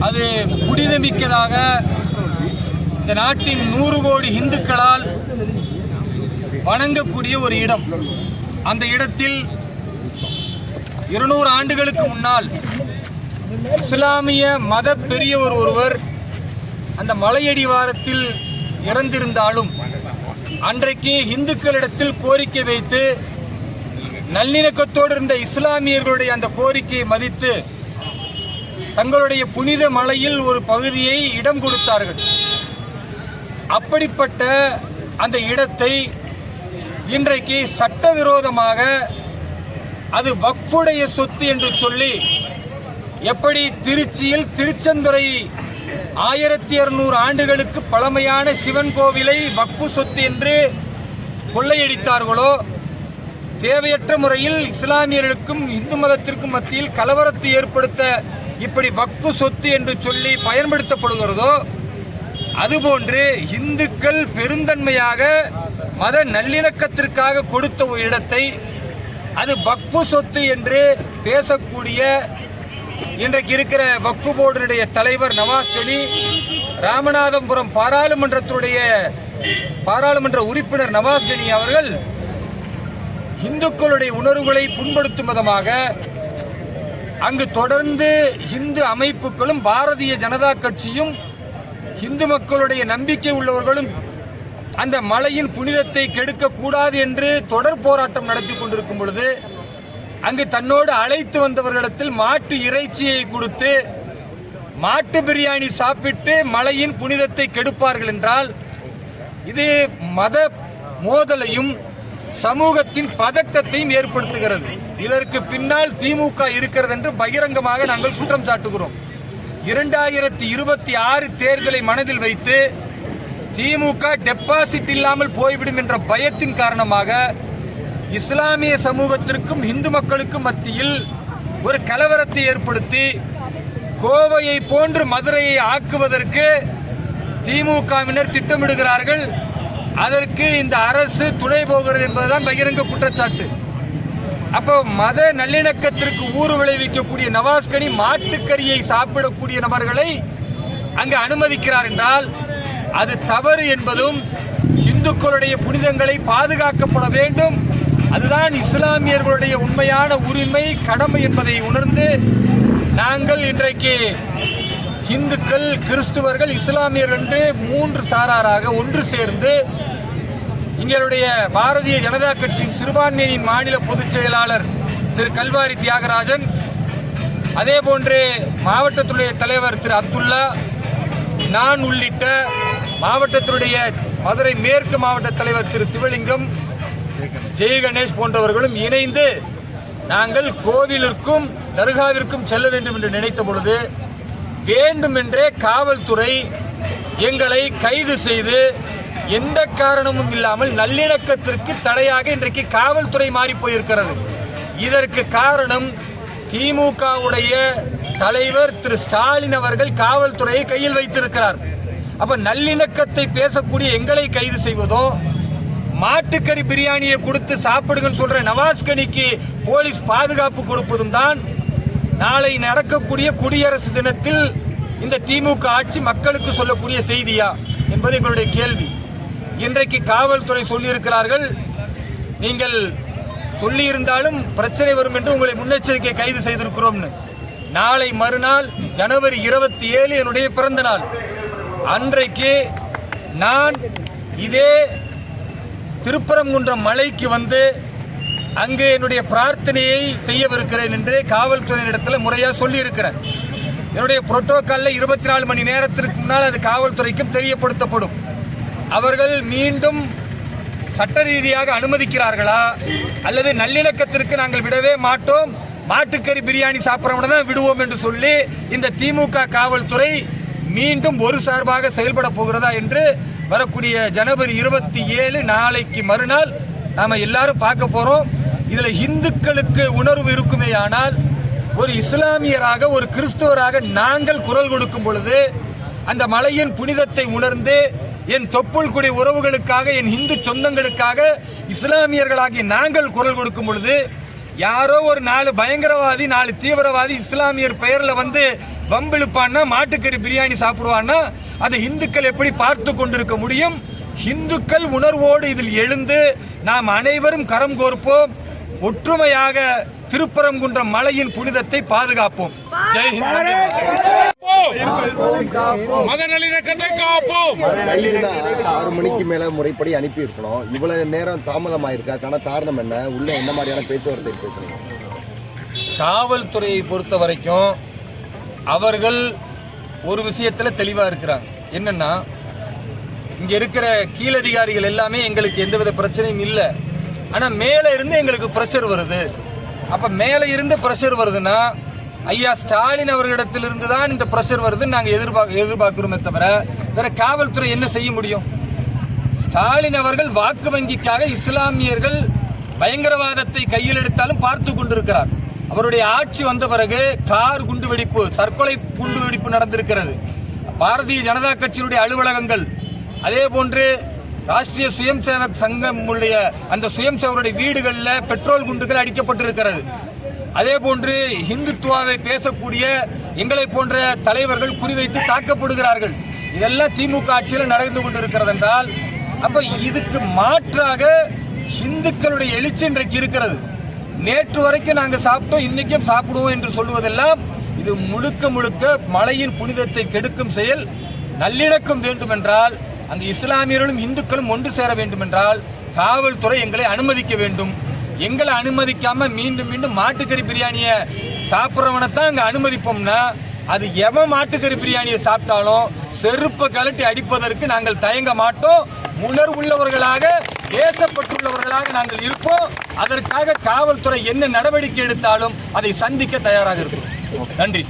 அது புனிதமிக்கதாக இந்த நாட்டின் 100 கோடி இந்துக்களால் வணங்கக்கூடிய ஒரு இடம். அந்த இடத்தில் 200 ஆண்டுகளுக்கு முன்னால் இஸ்லாமிய மத பெரியவர் ஒருவர் அந்த மலையடிவாரத்தில் இறந்திருந்தாலும் அன்றைக்கு இந்துக்களிடத்தில் கோரிக்கை வைத்து நல்லிணக்கத்தோடு இருந்த இஸ்லாமியர்களுடைய அந்த கோரிக்கையை மதித்து தங்களுடைய புனித மலையில் ஒரு பகுதியை இடம் கொடுத்தார்கள். அப்படிப்பட்ட அந்த இடத்தை இன்றைக்கு சட்டவிரோதமாக அது வக்ஃபுடைய சொத்து என்று சொல்லி, எப்படி திருச்சியில் திருச்செந்துறை 1200 ஆண்டுகளுக்கு பழமையான சிவன் கோவிலை வக்ஃபு சொத்து என்று கொள்ளையடித்தார்களோ, தேவையற்ற முறையில் இஸ்லாமியர்களுக்கும் இந்து மதத்திற்கும் மத்தியில் கலவரத்தை ஏற்படுத்த இப்படி வக்ஃபு சொத்து என்று சொல்லி பயன்படுத்தப்படுகிறதோ, அதுபோன்று இந்துக்கள் பெருந்தன்மையாக மத நல்லிணக்கத்திற்காக கொடுத்த ஒரு இடத்தை அது வக்ஃபு சொத்து என்று பேசக்கூடிய இன்றைக்கு இருக்கிற வக்ஃபு போர்டினுடைய தலைவர் நவாஸ் கனி, ராமநாதபுரம் பாராளுமன்ற உறுப்பினர் நவாஸ் கனி அவர்கள் இந்துக்களுடைய உணர்வுகளை புண்படுத்தும் விதமாக அங்கு தொடர்ந்து இந்து அமைப்புகளும் பாரதிய ஜனதா கட்சியும் இந்து மக்களுடைய நம்பிக்கை உள்ளவர்களும் அந்த மலையின் புனிதத்தை கெடுக்கக்கூடாது என்று தொடர் போராட்டம் நடத்தி கொண்டிருக்கும் பொழுது அங்கு தன்னோடு அழைத்து வந்தவர்களிடத்தில் மாட்டு இறைச்சியை கொடுத்து மாட்டு பிரியாணி சாப்பிட்டு மலையின் புனிதத்தை கெடுப்பார்கள் என்றால் இது மத மோதலையும் சமூகத்தின் பதட்டத்தையும் ஏற்படுத்துகிறது. இதற்கு பின்னால் திமுக இருக்கிறது என்று பகிரங்கமாக நாங்கள் குற்றம் சாட்டுகிறோம். 2026 தேர்தலை மனதில் வைத்து திமுக டெபாசிட் இல்லாமல் போய்விடும் என்ற பயத்தின் காரணமாக இஸ்லாமிய சமூகத்திற்கும் இந்து மக்களுக்கும் மத்தியில் ஒரு கலவரத்தை ஏற்படுத்தி கோவையை போன்று மதுரையை ஆக்குவதற்கு திமுகவினர் திட்டமிடுகிறார்கள். அதற்கு இந்த அரசு துணை போகிறது என்பதுதான் பகிரங்க குற்றச்சாட்டு. அப்போ மத நல்லிணக்கத்திற்கு ஊறு விளைவிக்கக்கூடிய நவாஸ் கனி மாட்டுக்கறியை சாப்பிடக்கூடிய நபர்களை அங்கு அனுமதிக்கிறார் என்றால் அது தவறு என்பதும், இந்துக்களுடைய புனிதங்களை பாதுகாக்கப்பட வேண்டும், அதுதான் இஸ்லாமியர்களுடைய உண்மையான உரிமை கடமை என்பதை உணர்ந்து நாங்கள் இன்றைக்கு இந்துக்கள், கிறிஸ்துவர்கள், இஸ்லாமியர்கள் என்று 3 சாராராக ஒன்று சேர்ந்து எங்களுடைய பாரதிய ஜனதா கட்சியின் சிறுபான்மையின் மாநில பொதுச் செயலாளர் திரு கல்வாரி தியாகராஜன், அதே போன்று மாவட்டத்துடைய தலைவர் திரு அப்துல்லா, நான் உள்ளிட்ட மாவட்டத்துடைய மதுரை மேற்கு மாவட்ட தலைவர் திரு சிவலிங்கம், ஜெய் கணேஷ் போன்றவர்களும் இணைந்து நாங்கள் கோவிலிற்கும் தர்காவிற்கும் செல்ல வேண்டும் என்று நினைத்த பொழுது வேண்டுமென்றே காவல்துறை எங்களை கைது செய்து எந்த காரணமும் இல்லாமல் நல்லிணக்கத்திற்கு தடையாக இன்றைக்கு காவல்துறை மாறி போயிருக்கிறது. இதற்கு காரணம் திமுகவுடைய தலைவர் திரு ஸ்டாலின் அவர்கள் காவல்துறையை கையில் வைத்திருக்கிறார். அப்ப நல்லிணக்கத்தை பேசக்கூடிய எங்களை கைது செய்வதோ, மாட்டுக்கறி பிரியாணியை கொடுத்து சாப்பிடுங்கன்னு சொல்ற நவாஸ் கனிக்கு போலீஸ் பாதுகாப்பு கொடுப்பதும் தான் நாளை நடக்கக்கூடிய குடியரசு தினத்தில் இந்த திமுக ஆட்சி மக்களுக்கு சொல்லக்கூடிய செய்தியா என்பது எங்களுடைய கேள்வி. இன்றைக்கு காவல்துறை சொல்லியிருக்கிறார்கள், நீங்கள் சொல்லியிருந்தாலும் பிரச்சனை வரும் என்று உங்களை முன்னெச்சரிக்கை கைது செய்திருக்கிறோம்னு. நாளை மறுநாள் ஜனவரி 27 என்னுடைய பிறந்த நாள். அன்றைக்கு நான் இதே திருப்பரங்குன்றம் மலைக்கு வந்து அங்கு என்னுடைய பிரார்த்தனையை செய்யவிருக்கிறேன் என்று காவல்துறையினிடத்தில் முறையாக சொல்லியிருக்கிறேன். என்னுடைய புரோட்டோகாலில் 24 மணி நேரத்திற்கு முன்னால் அது காவல்துறைக்கும் தெரியப்படுத்தப்படும். அவர்கள் மீண்டும் சட்ட ரீதியாக அனுமதிக்கிறார்களா அல்லது நல்லிணக்கத்திற்கு நாங்கள் விடவே மாட்டோம், மாட்டுக்கறி பிரியாணி சாப்பிட்றவன தான் விடுவோம் என்று சொல்லி இந்த திமுக காவல்துறை மீண்டும் ஒரு சார்பாக செயல்பட போகிறதா என்று வரக்கூடிய ஜனவரி 27 நாளைக்கு மறுநாள் நாம் எல்லாரும் பார்க்க போகிறோம். இதில் இந்துக்களுக்கு உணர்வு இருக்குமே, ஆனால் ஒரு இஸ்லாமியராக ஒரு கிறிஸ்துவராக நாங்கள் குரல் கொடுக்கும் பொழுது அந்த மலையின் புனிதத்தை உணர்ந்து என் தொப்புள் குடி உறவுகளுக்காக, என் இந்து சொந்தங்களுக்காக, இஸ்லாமியர்களாகி நாங்கள் குரல் கொடுக்கும் பொழுது யாரோ ஒரு 4 பயங்கரவாதி 4 தீவிரவாதி இஸ்லாமியர் பெயர்ல வந்து வம்பிழுப்பான்னா மாட்டுக்கறி பிரியாணி சாப்பிடுவான்னா அதை இந்துக்கள் எப்படி பார்த்து கொண்டிருக்க முடியும்? இந்துக்கள் உணர்வோடு இதில் எழுந்து நாம் அனைவரும் கரம் கோர்ப்போம், ஒற்றுமையாக திருப்பரங்குன்றம் மலையின் புனிதத்தை பாதுகாப்போம். ஜெய் ஹிந்த். மத நல்லிணக்கத்தை காப்போம். 6 மணிக்கு மேல முறைப்படி அனுப்பி இருக்கணும். இவ்வளவு நேரம் தாமதமாயிருக்கான காரணம் என்ன? உள்ள என்ன மாதிரியான பேச்சுவார்த்தை பேசுறீங்க? காவல்துறையை பொறுத்த வரைக்கும் அவர்கள் ஒரு விஷயத்துல தெளிவா இருக்கிறாங்க. என்னன்னா, இங்க இருக்கிற கீழதிகாரிகள் எல்லாமே எங்களுக்கு எந்தவித பிரச்சனையும் இல்லை, ஆனா மேல இருந்து எங்களுக்கு பிரஷர் வருது. அப்ப மேல இருந்து பிரஷர் வருதுன்னா ஐயா ஸ்டாலின் அவர்களிடத்திலிருந்து தான் இந்த பிரஷர் வருதுன்னு நாங்கள் எதிர்பார்க்கிறோமே தவிர வேற காவல்துறை என்ன செய்ய முடியும்? ஸ்டாலின் அவர்கள் வாக்கு வங்கிக்காக இஸ்லாமியர்கள் பயங்கரவாதத்தை கையில் எடுத்தாலும் பார்த்து கொண்டிருக்கிறார். அவருடைய ஆட்சி வந்த பிறகு கார் குண்டுவெடிப்பு, தற்கொலை குண்டுவெடிப்பு நடந்திருக்கிறது. பாரதிய ஜனதா கட்சியினுடைய அலுவலகங்கள், அதே போன்று ராஷ்டிரிய சுயம் சேவக் சங்கம் உடைய அந்த சுயம் சேவருடைய வீடுகளில் பெட்ரோல் குண்டுகள் அடிக்கப்பட்டிருக்கிறது. அதே போன்று இந்துத்துவாவை பேசக்கூடிய எங்களை போன்ற தலைவர்கள் குறிவைத்து தாக்கப்படுகிறார்கள். இதெல்லாம் திமுக ஆட்சியில் நடந்து கொண்டிருக்கிறது என்றால், அப்ப இதுக்கு மாற்றாக இந்துக்களுடைய எழுச்சி இன்றைக்கு இருக்கிறது. நேற்று வரைக்கும் நாங்கள் சாப்பிட்டோம், இன்னைக்கும் சாப்பிடுவோம் என்று சொல்லுவதெல்லாம் இது முழுக்க முழுக்க மலையின் புனிதத்தை கெடுக்கும் செயல். நல்லிணக்கம் வேண்டும் என்றால், அங்கு இஸ்லாமியர்களும் இந்துக்களும் ஒன்று சேர வேண்டும் என்றால் காவல்துறை எங்களை அனுமதிக்க வேண்டும். எங்களை அனுமதிக்காம மீண்டும் மீண்டும் மாட்டுக்கறி பிரியாணியை சாப்பிட்றவனை தான் அங்கே அனுமதிப்போம்னா, அது எவன் மாட்டுக்கறி பிரியாணியை சாப்பிட்டாலும் செருப்பை கலட்டி அடிப்பதற்கு நாங்கள் தயங்க மாட்டோம். உணர்வுள்ளவர்களாக, தேசப்பட்டுள்ளவர்களாக நாங்கள் இருப்போம். அதற்காக காவல்துறை என்ன நடவடிக்கை எடுத்தாலும் அதை சந்திக்க தயாராக இருக்கும். நன்றி.